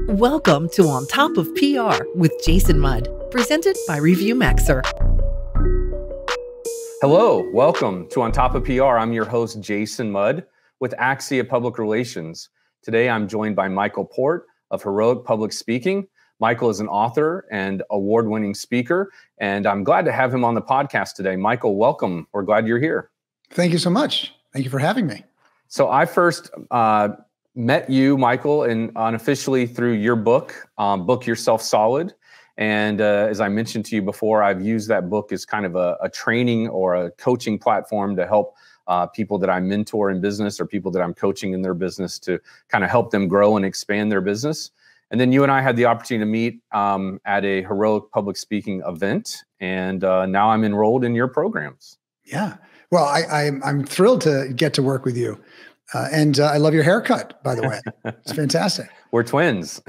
Welcome to On Top of PR with Jason Mudd, presented by Review Maxer. Hello, welcome to On Top of PR. I'm your host, Jason Mudd with Axia Public Relations. Today, I'm joined by Michael Port of Heroic Public Speaking. Michael is an author and award-winning speaker, and I'm glad to have him on the podcast today. Michael, welcome. We're glad you're here. Thank you so much. Thank you for having me. So I first met you, Michael, and unofficially through your book, Book Yourself Solid. And as I mentioned to you before, I've used that book as kind of a training or a coaching platform to help people that I mentor in business or people that I'm coaching in their business to kind of help them grow and expand their business. And then you and I had the opportunity to meet at a Heroic Public Speaking event. And now I'm enrolled in your programs. Yeah. Well, I'm thrilled to get to work with you. And I love your haircut, by the way. It's fantastic. We're twins.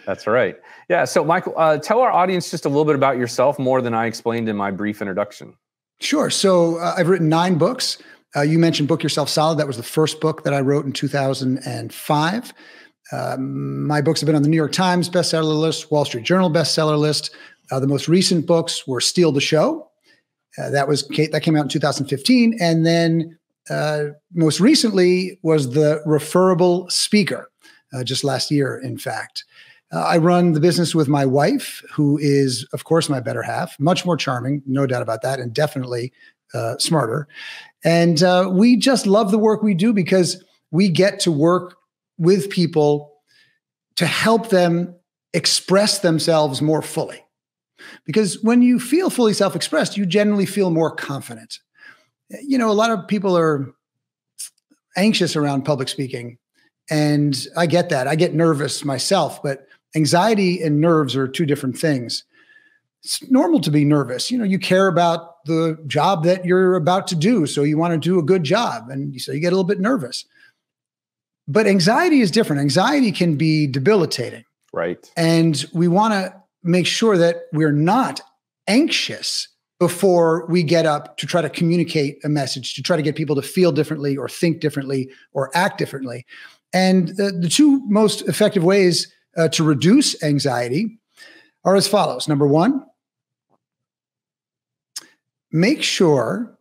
That's right. Yeah. So, Michael, tell our audience just a little bit about yourself, more than I explained in my brief introduction. Sure. So I've written 9 books. You mentioned Book Yourself Solid. That was the first book that I wrote in 2005. My books have been on the New York Times bestseller list, Wall Street Journal bestseller list. The most recent books were Steal the Show. That came out in 2015. And then most recently was The Referable Speaker, just last year, in fact. I run the business with my wife, who is, of course, my better half, much more charming, no doubt about that, and definitely smarter. And we just love the work we do because we get to work with people to help them express themselves more fully. Because when you feel fully self-expressed, you generally feel more confident. You know, a lot of people are anxious around public speaking, and I get that. I get nervous myself, but anxiety and nerves are 2 different things. It's normal to be nervous. You know, you care about the job that you're about to do, so you want to do a good job, and so you get a little bit nervous. But anxiety is different. Anxiety can be debilitating. Right. And we want to make sure that we're not anxious before we get up to try to communicate a message, to try to get people to feel differently or think differently or act differently. And the 2 most effective ways to reduce anxiety are as follows. Number 1, make sure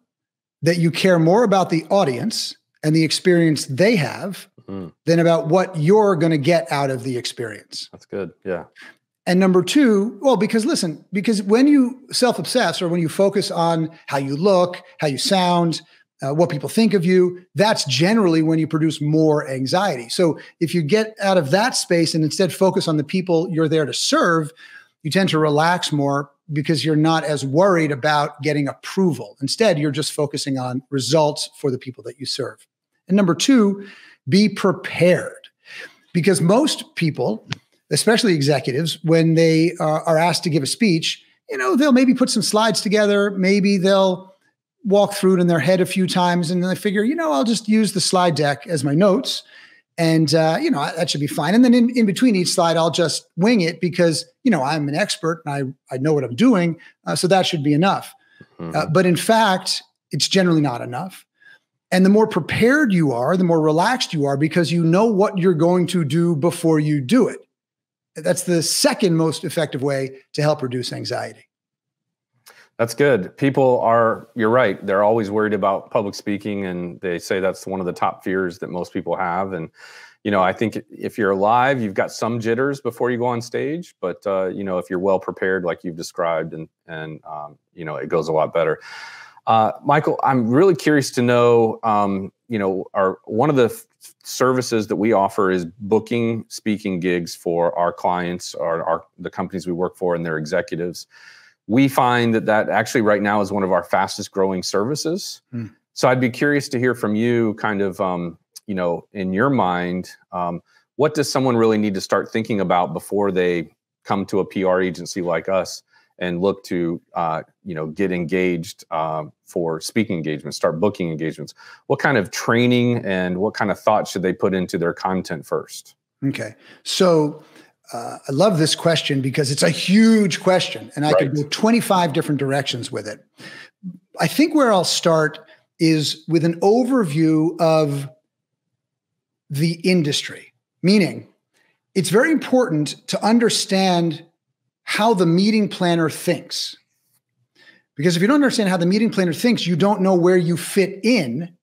that you care more about the audience and the experience they have than about what you're going to get out of the experience. That's good. Yeah. And number 2, well, because when you self-obsess or when you focus on how you look, how you sound, what people think of you, that's generally when you produce more anxiety. So if you get out of that space and instead focus on the people you're there to serve, you tend to relax more because you're not as worried about getting approval. Instead, you're just focusing on results for the people that you serve. And number 2, be prepared. Because most people, especially executives, when they are asked to give a speech, you know, they'll maybe put some slides together. Maybe they'll walk through it in their head a few times, and then they figure, you know, I'll just use the slide deck as my notes, and you know, that should be fine. And then in between each slide, I'll just wing it because, you know, I'm an expert and I know what I'm doing, so that should be enough. But in fact, it's generally not enough. And the more prepared you are, the more relaxed you are because you know what you're going to do before you do it. That's the second most effective way to help reduce anxiety. That's good. You're right. They're always worried about public speaking, and they say that's one of the top fears that most people have. And, you know, I think if you're alive, you've got some jitters before you go on stage, but, you know, if you're well prepared, like you've described, and you know, it goes a lot better. Michael, I'm really curious to know, you know, one of the services that we offer is booking speaking gigs for our clients or the companies we work for and their executives. We find that actually right now is one of our fastest growing services. So I'd be curious to hear from you kind of, you know, in your mind, what does someone really need to start thinking about before they come to a PR agency like us and look to, you know, get engaged for speaking engagements, start booking engagements? What kind of training and what kind of thought should they put into their content first? Okay. So I love this question because it's a huge question and I could go 25 different directions with it. I think where I'll start is with an overview of the industry, meaning it's very important to understand how the meeting planner thinks. Because if you don't understand how the meeting planner thinks, you don't know where you fit in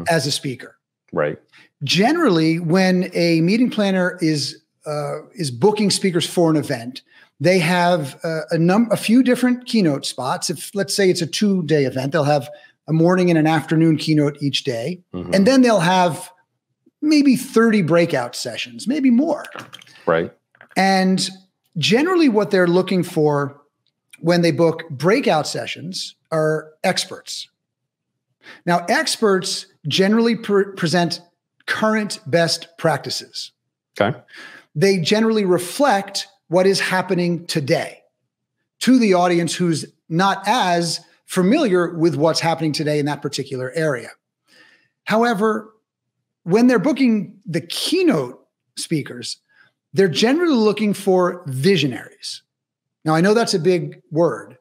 as a speaker. Right. Generally, when a meeting planner is booking speakers for an event, they have a few different keynote spots. If, let's say, it's a 2-day event, they'll have a morning and an afternoon keynote each day. And then they'll have maybe 30 breakout sessions, maybe more. Right. And generally what they're looking for when they book breakout sessions are experts. Now, experts generally present current best practices. Okay. They generally reflect what is happening today to the audience who's not as familiar with what's happening today in that particular area. However, when they're booking the keynote speakers, they're generally looking for visionaries. Now, I know that's a big word,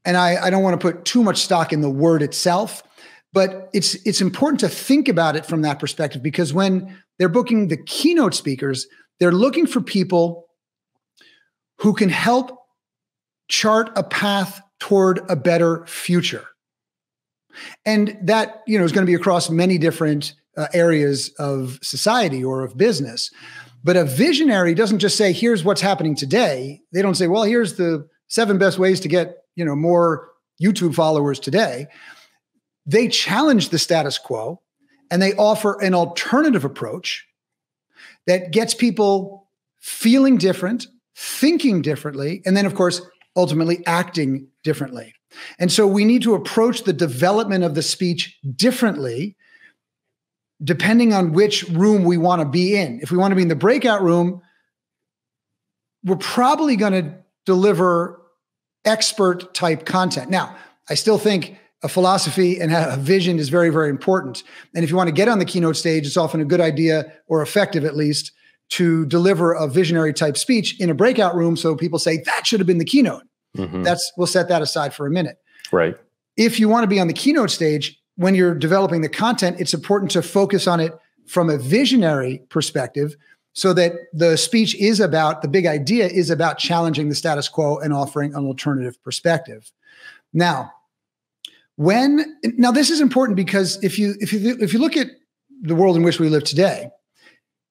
and I don't want to put too much stock in the word itself, but it's important to think about it from that perspective, because when they're booking the keynote speakers, they're looking for people who can help chart a path toward a better future. And that, is going to be across many different areas of society or of business. But a visionary doesn't just say, here's what's happening today. They don't say, well, here's the 7 best ways to get, more YouTube followers today. They challenge the status quo and they offer an alternative approach that gets people feeling different, thinking differently, and then, of course, ultimately acting differently. And so we need to approach the development of the speech differently depending on which room we want to be in. If we want to be in the breakout room, we're probably going to deliver expert type content. Now, I still think a philosophy and a vision is very, very important. And if you want to get on the keynote stage, it's often a good idea, or effective at least, to deliver a visionary type speech in a breakout room so people say, that should have been the keynote. We'll set that aside for a minute. Right. If you want to be on the keynote stage, when you're developing the content, it's important to focus on it from a visionary perspective so that the speech is about, the big idea is about challenging the status quo and offering an alternative perspective. Now this is important because if you look at the world in which we live today,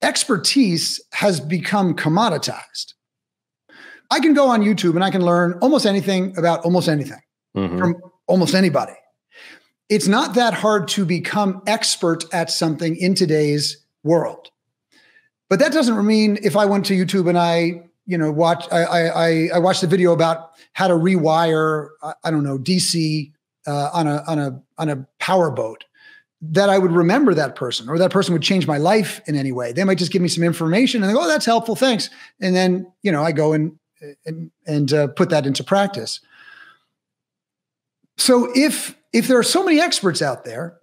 expertise has become commoditized. I can go on YouTube and I can learn almost anything about almost anything from almost anybody. It's not that hard to become expert at something in today's world. But that doesn't mean if I went to YouTube and I watched a video about how to rewire, DC on a power boat, that I would remember that person, or that person would change my life in any way. They might just give me some information and they go, oh, that's helpful, thanks. And then, I go and put that into practice. So if there are so many experts out there,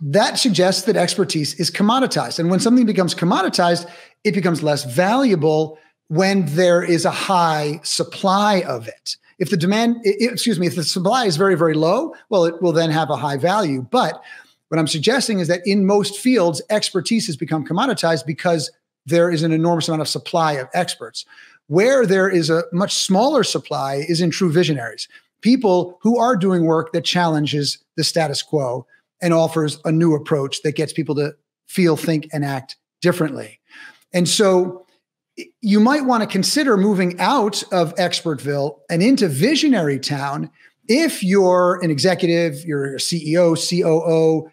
that suggests that expertise is commoditized. And when something becomes commoditized, it becomes less valuable when there is a high supply of it. If the supply is very, very low, well, it will then have a high value. But what I'm suggesting is that in most fields, expertise has become commoditized because there is an enormous amount of supply of experts. Where there is a much smaller supply is in true visionaries, people who are doing work that challenges the status quo and offers a new approach that gets people to feel, think, and act differently. And so you might want to consider moving out of Expertville and into visionary town if you're an executive, you're a CEO, COO,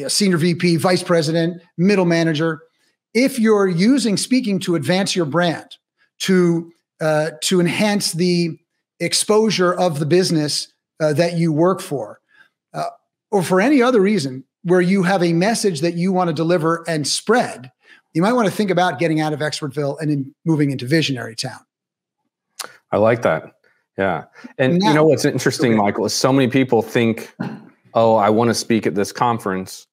senior VP, vice president, middle manager. If you're using speaking to advance your brand, to enhance the exposure of the business that you work for, or for any other reason where you have a message that you want to deliver and spread, you might want to think about getting out of Expertville and moving into visionary town. I like that. Yeah. And now, what's interesting, Michael, is so many people think, oh, I want to speak at this conference.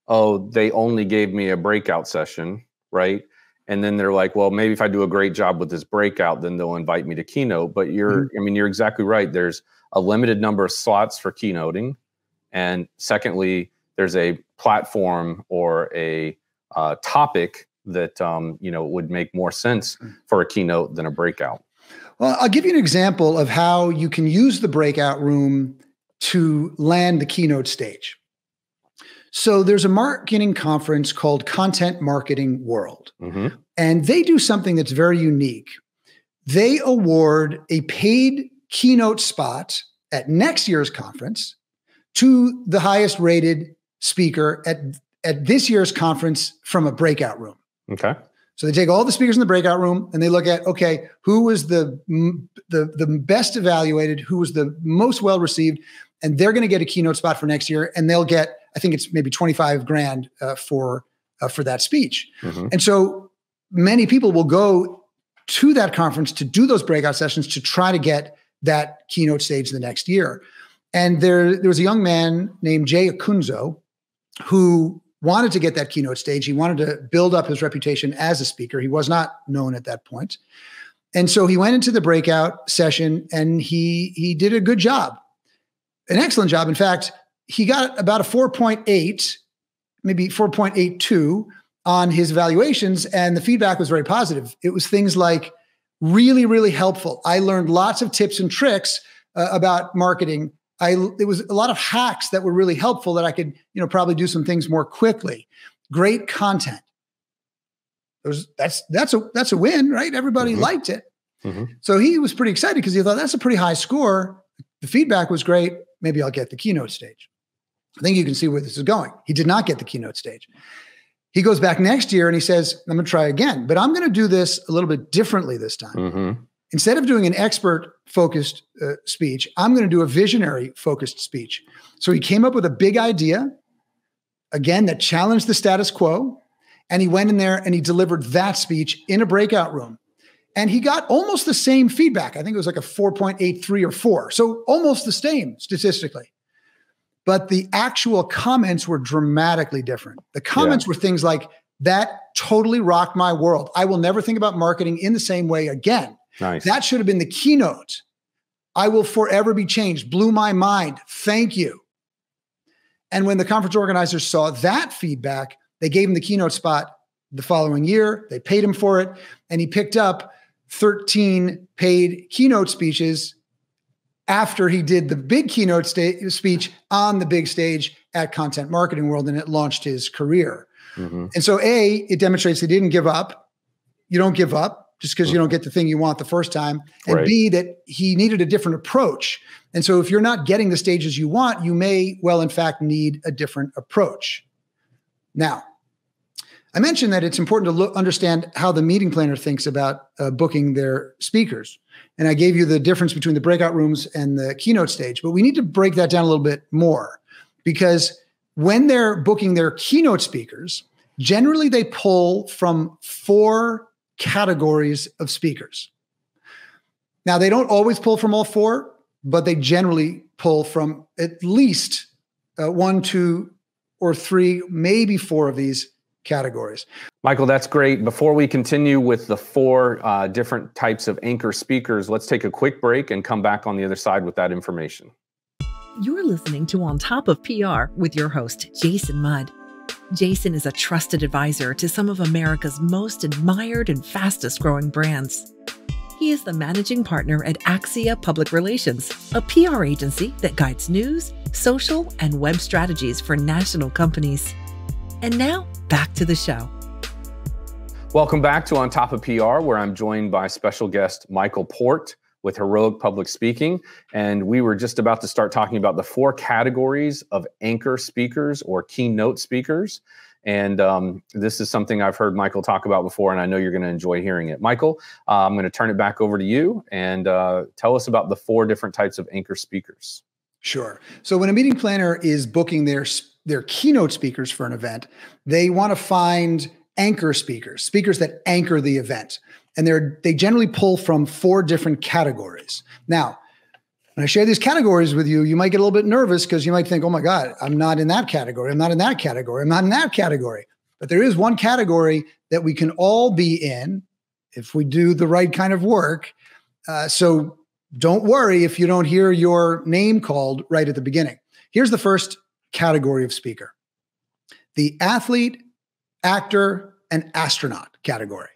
Oh, they only gave me a breakout session, right? And then they're like, well, maybe if I do a great job with this breakout, then they'll invite me to keynote. But you're exactly right. There's a limited number of slots for keynoting. And secondly, there's a platform or a topic that, would make more sense for a keynote than a breakout? Well, I'll give you an example of how you can use the breakout room to land the keynote stage. So there's a marketing conference called Content Marketing World, and they do something that's very unique. They award a paid keynote spot at next year's conference to the highest rated speaker at this year's conference from a breakout room. Okay. So they take all the speakers in the breakout room and they look at, okay, who was the best evaluated, who was the most well received, and they're going to get a keynote spot for next year, and they'll get, I think it's maybe 25 grand for that speech. And so many people will go to that conference to do those breakout sessions to try to get that keynote stage the next year. And there was a young man named Jay Acunzo who wanted to get that keynote stage. He wanted to build up his reputation as a speaker. He was not known at that point. And so he went into the breakout session and he did a good job, an excellent job. In fact, he got about a 4.8, maybe 4.82 on his evaluations, and the feedback was very positive. It was things like, really, really helpful. I learned lots of tips and tricks about marketing. It was a lot of hacks that were really helpful that I could, probably do some things more quickly. Great content. That's a win, right? Everybody liked it. So he was pretty excited because he thought that's a pretty high score. The feedback was great. Maybe I'll get the keynote stage. I think you can see where this is going. He did not get the keynote stage. He goes back next year and he says, I'm going to try again, but I'm going to do this a little bit differently this time. Instead of doing an expert-focused speech, I'm going to do a visionary-focused speech. So he came up with a big idea, again, that challenged the status quo, and he went in there and he delivered that speech in a breakout room. And he got almost the same feedback. I think it was like a 4.83 or 4. So almost the same statistically. But the actual comments were dramatically different. The comments were things like, that totally rocked my world. I will never think about marketing in the same way again. Nice. That should have been the keynote. I will forever be changed. Blew my mind. Thank you. And when the conference organizers saw that feedback, they gave him the keynote spot the following year. They paid him for it. And he picked up 13 paid keynote speeches after he did the big keynote speech on the big stage at Content Marketing World, and it launched his career. And so A, it demonstrates he didn't give up. You don't give up just because you don't get the thing you want the first time. And B, that he needed a different approach. And so if you're not getting the stages you want, you may, well, in fact, need a different approach. Now, I mentioned that it's important to understand how the meeting planner thinks about booking their speakers. And I gave you the difference between the breakout rooms and the keynote stage, but we need to break that down a little bit more, because when they're booking their keynote speakers, generally they pull from 4 categories of speakers. Now, they don't always pull from all 4, but they generally pull from at least 1, 2, or 3, maybe 4 of these categories. Michael, that's great. Before we continue with the 4 different types of anchor speakers, let's take a quick break and come back on the other side with that information. You're listening to On Top of PR with your host, Jason Mudd. Jason is a trusted advisor to some of America's most admired and fastest growing brands. He is the managing partner at Axia Public Relations, a PR agency that guides news, social, and web strategies for national companies. And now, back to the show. Welcome back to On Top of PR, where I'm joined by special guest Michael Port with Heroic Public Speaking. And we were just about to start talking about the 4 categories of anchor speakers or keynote speakers. And this is something I've heard Michael talk about before, and I know you're going to enjoy hearing it. Michael, I'm going to turn it back over to you and tell us about the 4 different types of anchor speakers. Sure. So when a meeting planner is booking their keynote speakers for an event, they want to find anchor speakers that anchor the event. And they generally pull from 4 different categories. Now, when I share these categories with you, you might get a little bit nervous because you might think, oh my God, I'm not in that category. I'm not in that category. I'm not in that category. But there is one category that we can all be in if we do the right kind of work. So don't worry if you don't hear your name called right at the beginning. Here's the first category of speaker: the athlete, actor, and astronaut category.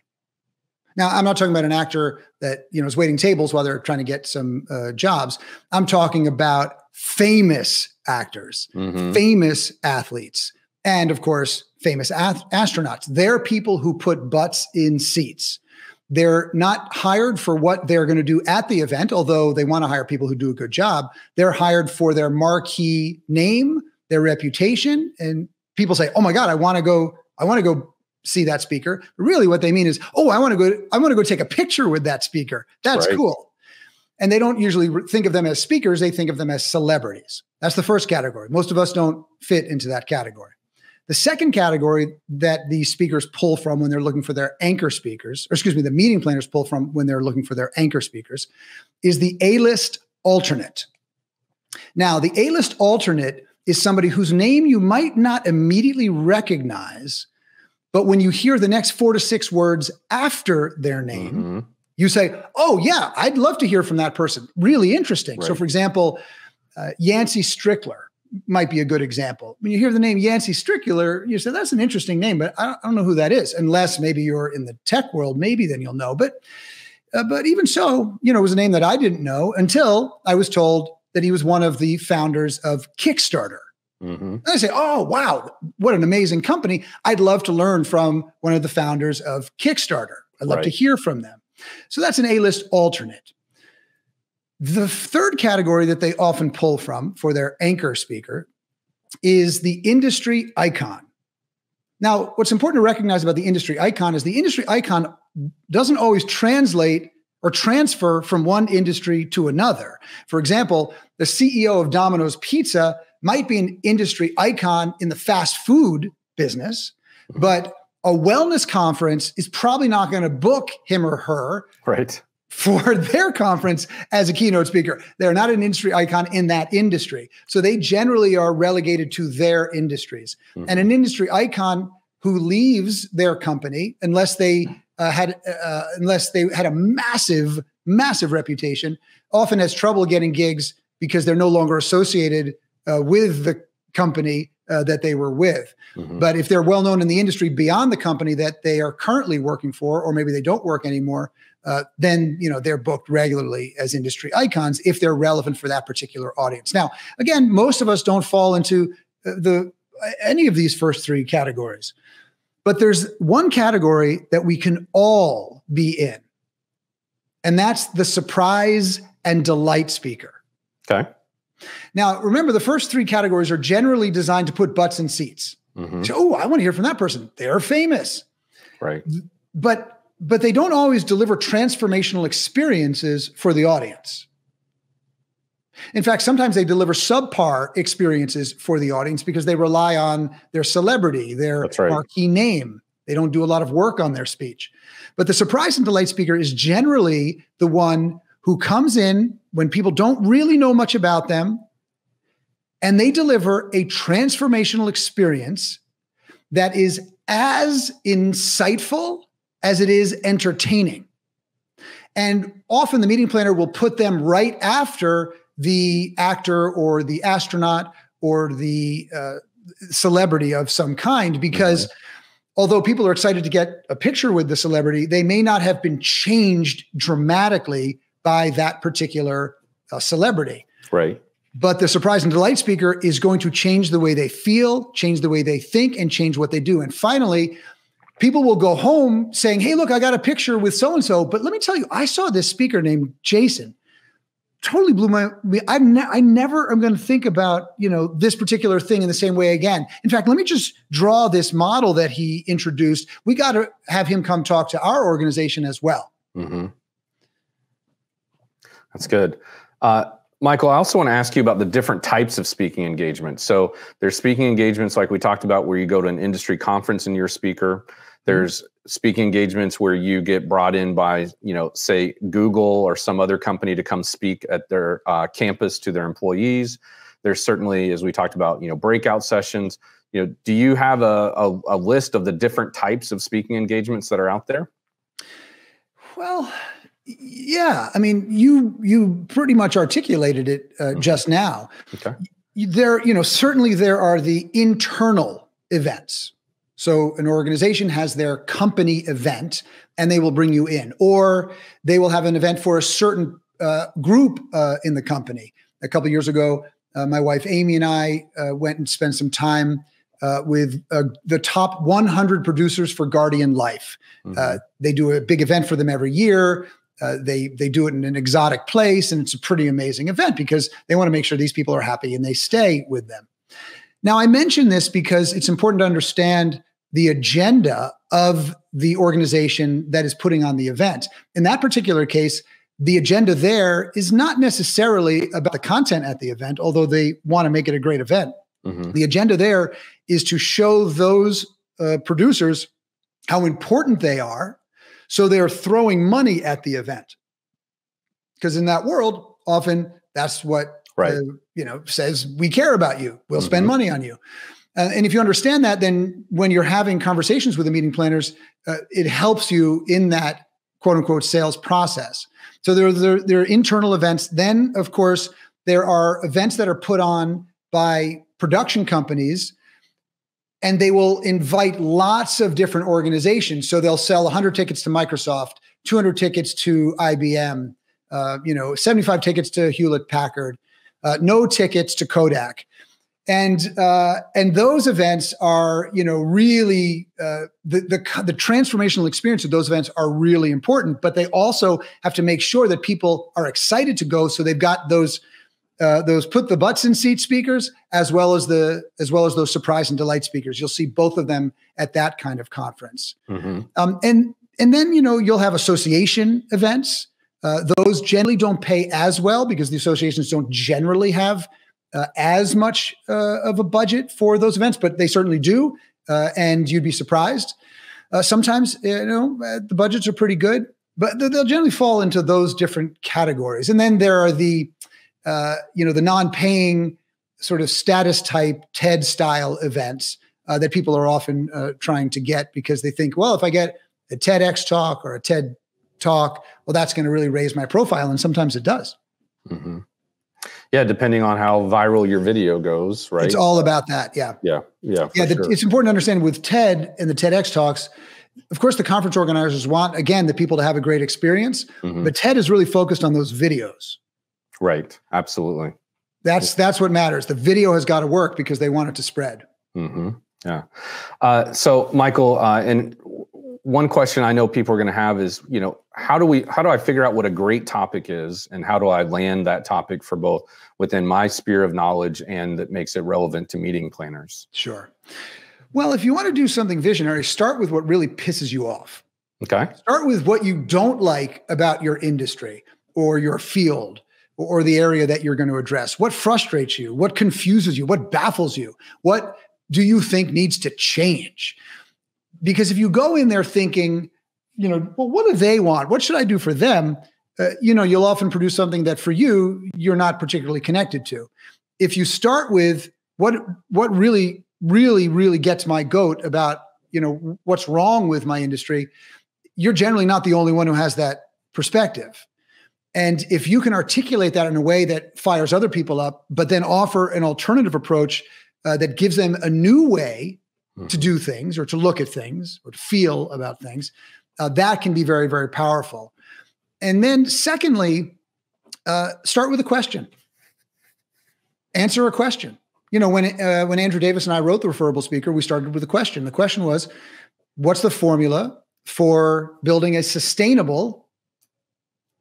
Now, I'm not talking about an actor that, is waiting tables while they're trying to get some jobs. I'm talking about famous actors, famous athletes, and of course, famous astronauts. They're people who put butts in seats. They're not hired for what they're going to do at the event, although they want to hire people who do a good job. They're hired for their marquee name, their reputation, and people say, "Oh my God, I want to go see that speaker." Really, what they mean is, "Oh, I want to go take a picture with that speaker. That's cool." And they don't usually think of them as speakers; they think of them as celebrities. That's the first category. Most of us don't fit into that category. The second category that the speakers pull from when they're looking for their anchor speakers, the meeting planners pull from when they're looking for their anchor speakers, is the A-list alternate. Now, the A-list alternate is somebody whose name you might not immediately recognize, but when you hear the next 4 to 6 words after their name, you say, "Oh yeah, I'd love to hear from that person. Really interesting." Right. So for example, Yancey Strickler might be a good example. When you hear the name Yancey Strickler, you say, "That's an interesting name, but I don't know who that is." Unless maybe you're in the tech world, maybe then you'll know. But even so, it was a name that I didn't know until I was told that he was one of the founders of Kickstarter. And I say, "Oh, wow, what an amazing company. I'd love to learn from one of the founders of Kickstarter. I'd love to hear from them." So that's an A-list alternate. The third category that they often pull from for their anchor speaker is the industry icon. Now, what's important to recognize about the industry icon is the industry icon doesn't always translate or transfer from one industry to another. For example, the CEO of Domino's Pizza might be an industry icon in the fast food business, but a wellness conference is probably not going to book him or her for their conference as a keynote speaker. They're not an industry icon in that industry. So they generally are relegated to their industries. And an industry icon who leaves their company, unless they had a massive, massive reputation, often has trouble getting gigs because they're no longer associated with the company that they were with. But if they're well known in the industry beyond the company that they are currently working for, or maybe they don't work anymore, then they're booked regularly as industry icons if they're relevant for that particular audience. Now, again, most of us don't fall into any of these first 3 categories, but there's one category that we can all be in, and that's the surprise and delight speaker. Okay. Now, remember, the first 3 categories are generally designed to put butts in seats. So, "Oh, I want to hear from that person. They're famous." Right. But they don't always deliver transformational experiences for the audience. In fact, sometimes they deliver subpar experiences for the audience because they rely on their celebrity, their marquee name. They don't do a lot of work on their speech. But the surprise and delight speaker is generally the one who comes in when people don't really know much about them, and they deliver a transformational experience that is as insightful as it is entertaining. And often the meeting planner will put them right after the actor or the astronaut or the celebrity of some kind, because although people are excited to get a picture with the celebrity, they may not have been changed dramatically by that particular celebrity. Right. But the surprise and delight speaker is going to change the way they feel, change the way they think, and change what they do. And finally, people will go home saying, "Hey, look, I got a picture with so-and-so, but let me tell you, I saw this speaker named Jason. Totally blew I never am going to think about, this particular thing in the same way again. In fact, let me just draw this model that he introduced. We got to have him come talk to our organization as well." That's good. Michael, I also want to ask you about the different types of speaking engagements. So there's speaking engagements like we talked about where you go to an industry conference and you're a speaker. There's speaking engagements where you get brought in by, say Google or some other company to come speak at their campus to their employees. There's certainly, as we talked about, breakout sessions. Do you have a list of the different types of speaking engagements that are out there? Well, yeah. I mean, you pretty much articulated it just now. Okay. Certainly there are the internal events. So an organization has their company event and they will bring you in, or they will have an event for a certain group in the company. A couple of years ago, my wife Amy and I went and spent some time with the top 100 producers for Guardian Life. They do a big event for them every year. They do it in an exotic place, and it's a pretty amazing event because they want to make sure these people are happy and they stay with them. Now, I mention this because it's important to understand the agenda of the organization that is putting on the event. In that particular case, the agenda there is not necessarily about the content at the event, although they want to make it a great event. The agenda there is to show those producers how important they are, so they're throwing money at the event. Because in that world, often that's what says, we care about you, we'll spend money on you. And if you understand that, then when you're having conversations with the meeting planners, it helps you in that quote unquote sales process. So there are internal events. Then, of course, there are events that are put on by production companies, and they will invite lots of different organizations. So they'll sell 100 tickets to Microsoft, 200 tickets to IBM, 75 tickets to Hewlett Packard, no tickets to Kodak. And those events are, really the transformational experience of those events are really important. But they also have to make sure that people are excited to go. So they've got those put the butts in seat speakers as well as those surprise and delight speakers. You'll see both of them at that kind of conference. And then you'll have association events. Those generally don't pay as well because the associations don't generally have as much of a budget for those events, but they certainly do. And you'd be surprised. Sometimes, the budgets are pretty good, but they'll generally fall into those different categories. And then there are the non-paying sort of status type TED style events that people are often trying to get because they think, well, if I get a TEDx talk or a TED talk, well, that's going to really raise my profile. And sometimes it does. Yeah, depending on how viral your video goes, right? It's all about that. Yeah. Sure. It's important to understand with TED and the TEDx talks, of course, the conference organizers want, again, the people to have a great experience, but TED is really focused on those videos. Right. Absolutely. That's what matters. The video has got to work because they want it to spread. Yeah. So Michael, and one question I know people are going to have is, how do I figure out what a great topic is, and how do I land that topic for both within my sphere of knowledge and that makes it relevant to meeting planners? Sure. Well, if you want to do something visionary, start with what really pisses you off. Okay. Start with what you don't like about your industry or your field or the area that you're going to address. What frustrates you? What confuses you? What baffles you? What do you think needs to change? Because if you go in there thinking, well, what do they want? What should I do for them? You'll often produce something that for you're not particularly connected to. If you start with what really, really, really gets my goat about, what's wrong with my industry, you're generally not the only one who has that perspective. And if you can articulate that in a way that fires other people up, but then offer an alternative approach that gives them a new way to do things or to look at things or to feel about things, that can be very, very powerful. And then secondly, start with a question. Answer a question. When Andrew Davis and I wrote The Referable Speaker, we started with a question. The question was, what's the formula for building a sustainable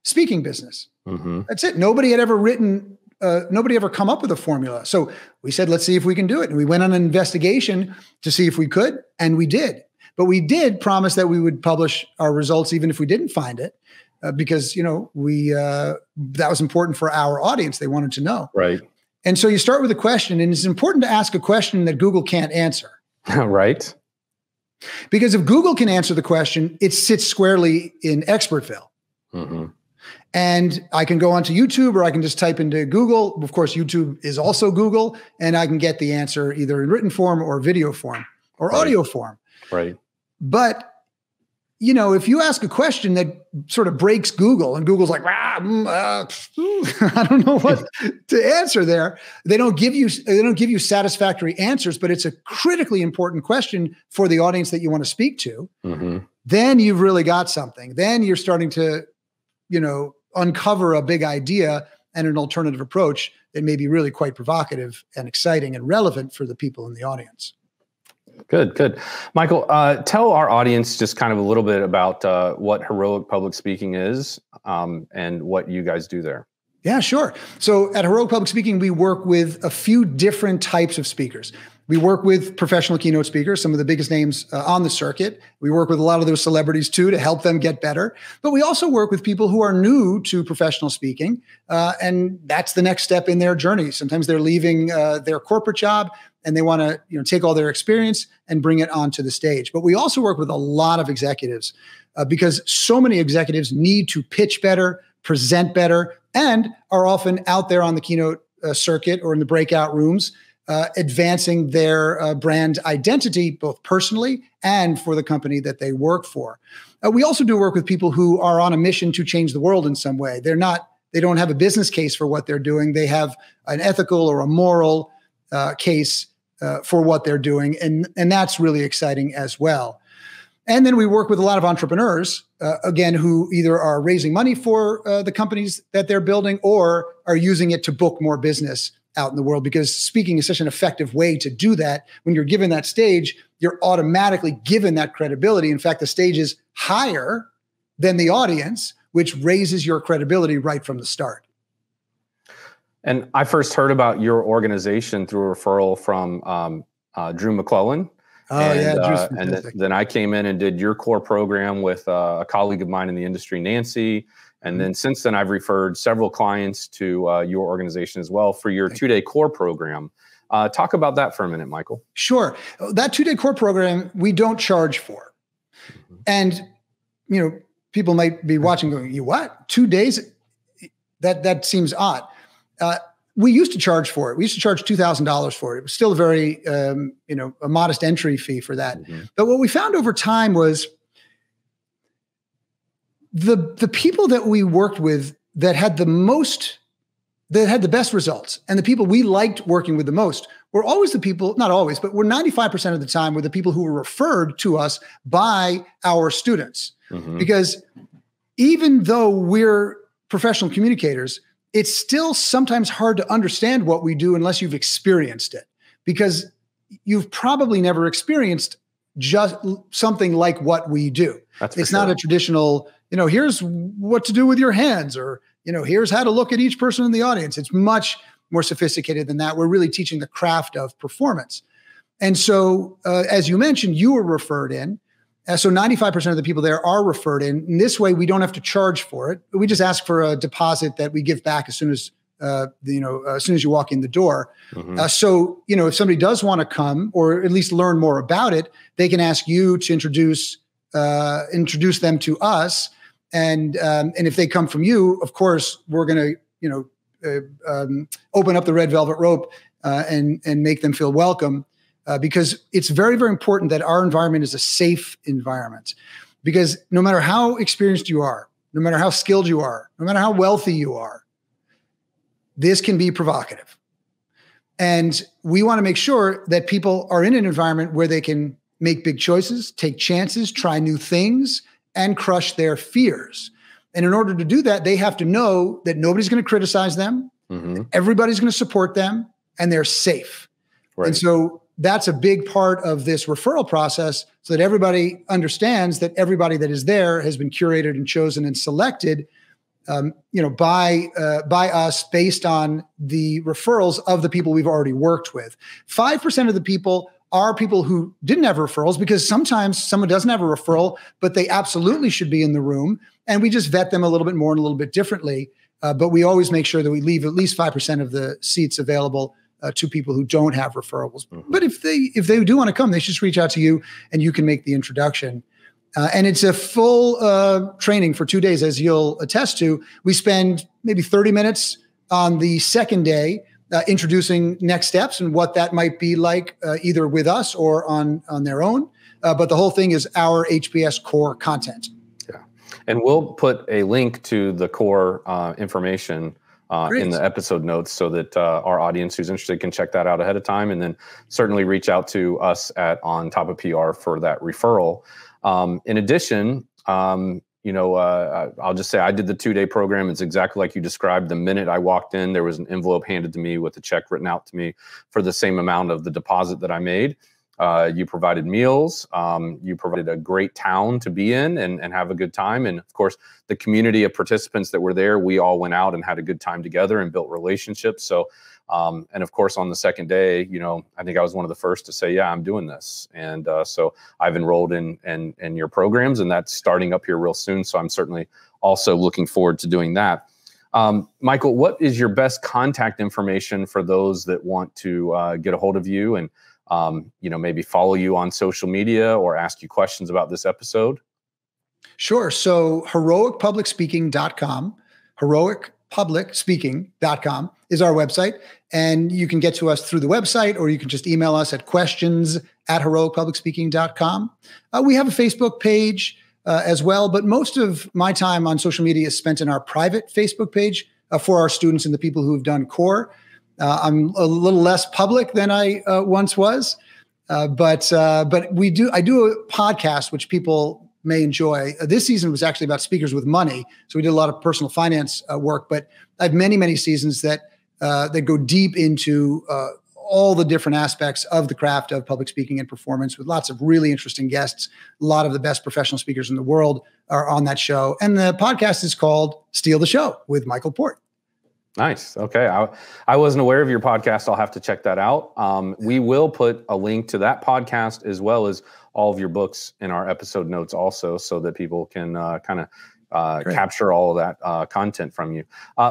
speaking business? That's it. Nobody had ever written, nobody ever come up with a formula. So we said, let's see if we can do it. And we went on an investigation to see if we could, and we did. But we did promise that we would publish our results even if we didn't find it, because that was important for our audience. They wanted to know. Right. And so you start with a question, and it's important to ask a question that Google can't answer. Right. Because if Google can answer the question, it sits squarely in Expertville. And I can go onto YouTube, or I can just type into Google. Of course, YouTube is also Google, and I can get the answer either in written form or video form or audio form. Right. But if you ask a question that sort of breaks Google and Google's like, I don't know what to answer there. They don't give you satisfactory answers, but it's a critically important question for the audience that you want to speak to. Mm-hmm. Then you've really got something. Then you're starting to, uncover a big idea and an alternative approach that may be really quite provocative and exciting and relevant for the people in the audience. Good. Michael, tell our audience just kind of a little bit about what Heroic Public Speaking is and what you guys do there. Yeah, sure. So at Heroic Public Speaking, we work with a few different types of speakers. We work with professional keynote speakers, some of the biggest names on the circuit. We work with a lot of those celebrities too to help them get better. But we also work with people who are new to professional speaking, and that's the next step in their journey. Sometimes they're leaving their corporate job and they want to take all their experience and bring it onto the stage. But we also work with a lot of executives because so many executives need to pitch better, present better, and are often out there on the keynote circuit or in the breakout rooms advancing their brand identity, both personally and for the company that they work for. We also do work with people who are on a mission to change the world in some way. They don't have a business case for what they're doing. They have an ethical or a moral case for what they're doing. And that's really exciting as well. And then we work with a lot of entrepreneurs, again, who either are raising money for the companies that they're building or are using it to book more business out in the world, because speaking is such an effective way to do that. When you're given that stage, you're automatically given that credibility. In fact, the stage is higher than the audience, which raises your credibility right from the start. And I first heard about your organization through a referral from Drew McClellan. Oh, and then I came in and did your core program with a colleague of mine in the industry, Nancy. And then since then, I've referred several clients to your organization as well for your 2-day core program. Talk about that for a minute, Michael. Sure. That 2-day core program, we don't charge for. And, people might be watching going, you what? 2 days? That seems odd. We used to charge for it. We used to charge $2,000 for it. It was still a very, a modest entry fee for that. Mm-hmm. But what we found over time was the people that we worked with that had the best results, and the people we liked working with the most were always the people, not always, but were 95% of the time were the people who were referred to us by our students. Mm-hmm. Because even though we're professional communicators, it's still sometimes hard to understand what we do unless you've experienced it, because you've probably never experienced just something like what we do. It's not a traditional, here's what to do with your hands, or, here's how to look at each person in the audience. It's much more sophisticated than that. We're really teaching the craft of performance. And so, as you mentioned, you were referred in. So 95% of the people there are referred in. In this way, we don't have to charge for it. We just ask for a deposit that we give back as soon as you walk in the door. Mm-hmm. So, if somebody does want to come or at least learn more about it, they can ask you to introduce them to us. And if they come from you, of course, we're going to, open up the red velvet rope and make them feel welcome. Because it's very, very important that our environment is a safe environment. Because no matter how experienced you are, no matter how skilled you are, no matter how wealthy you are, this can be provocative. And we want to make sure that people are in an environment where they can make big choices, take chances, try new things, and crush their fears. And in order to do that, they have to know that nobody's going to criticize them, mm-hmm. everybody's going to support them, and they're safe. Right. And so that's a big part of this referral process, so that everybody understands that everybody that is there has been curated and chosen and selected, by us based on the referrals of the people we've already worked with. 5% of the people are people who didn't have referrals, because sometimes someone doesn't have a referral, but they absolutely should be in the room, and we just vet them a little bit more and a little bit differently. But we always make sure that we leave at least 5% of the seats available to people who don't have referrals. Mm-hmm. But if they do want to come, they should just reach out to you and you can make the introduction. And it's a full training for 2 days, as you'll attest to. We spend maybe 30 minutes on the second day introducing next steps and what that might be like, either with us or on their own. but the whole thing is our HBS core content. Yeah. And we'll put a link to the core information in the episode notes so that our audience who's interested can check that out ahead of time, and then certainly reach out to us at On Top of PR for that referral. In addition, I'll just say I did the 2-day program. It's exactly like you described. The minute I walked in, there was an envelope handed to me with a check written out to me for the same amount of the deposit that I made. You provided meals. You provided a great town to be in and have a good time. And of course, the community of participants that were there, we all went out and had a good time together and built relationships. So, and of course, on the second day, I think I was one of the first to say, yeah, I'm doing this. And so I've enrolled in your programs, and that's starting up here real soon. So I'm certainly also looking forward to doing that. Michael, what is your best contact information for those that want to get a hold of you and maybe follow you on social media or ask you questions about this episode? Sure. So heroicpublicspeaking.com, heroicpublicspeaking.com is our website. And you can get to us through the website, or you can just email us at questions@heroicpublicspeaking.com. We have a Facebook page as well, but most of my time on social media is spent in our private Facebook page for our students and the people who've done core. I'm a little less public than I once was, but I do a podcast which people may enjoy. This season was actually about speakers with money, so we did a lot of personal finance work. But I have many seasons that go deep into all the different aspects of the craft of public speaking and performance, with lots of really interesting guests. A lot of the best professional speakers in the world are on that show, and the podcast is called Steal the Show with Michael Port. Nice. Okay. I wasn't aware of your podcast. I'll have to check that out. We will put a link to that podcast as well as all of your books in our episode notes also, so that people can capture all of that content from you.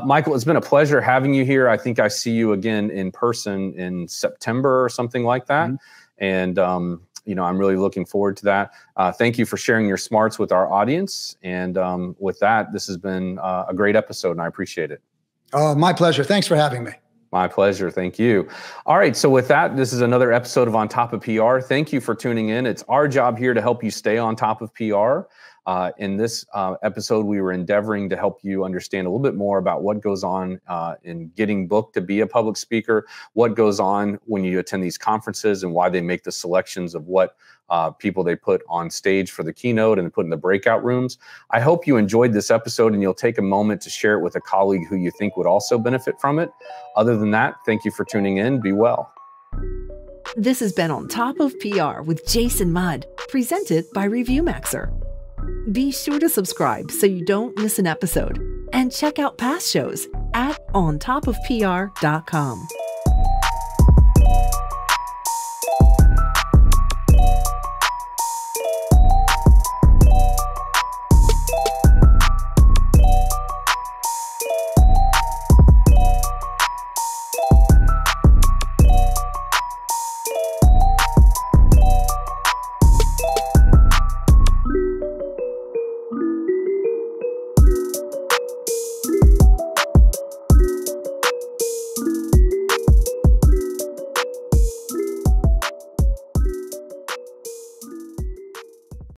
Michael, it's been a pleasure having you here. I think I see you again in person in September or something like that. Mm-hmm. And, I'm really looking forward to that. Thank you for sharing your smarts with our audience. And with that, this has been a great episode, and I appreciate it. Oh, my pleasure. Thanks for having me. My pleasure. Thank you. All right. So with that, this is another episode of On Top of PR. Thank you for tuning in. It's our job here to help you stay on top of PR. In this episode, we were endeavoring to help you understand a little bit more about what goes on in getting booked to be a public speaker, what goes on when you attend these conferences, and why they make the selections of what people they put on stage for the keynote and put in the breakout rooms. I hope you enjoyed this episode, and you'll take a moment to share it with a colleague who you think would also benefit from it. Other than that, thank you for tuning in. Be well. This has been On Top of PR with Jason Mudd, presented by ReviewMaxer. Be sure to subscribe so you don't miss an episode, and check out past shows at ontopofpr.com.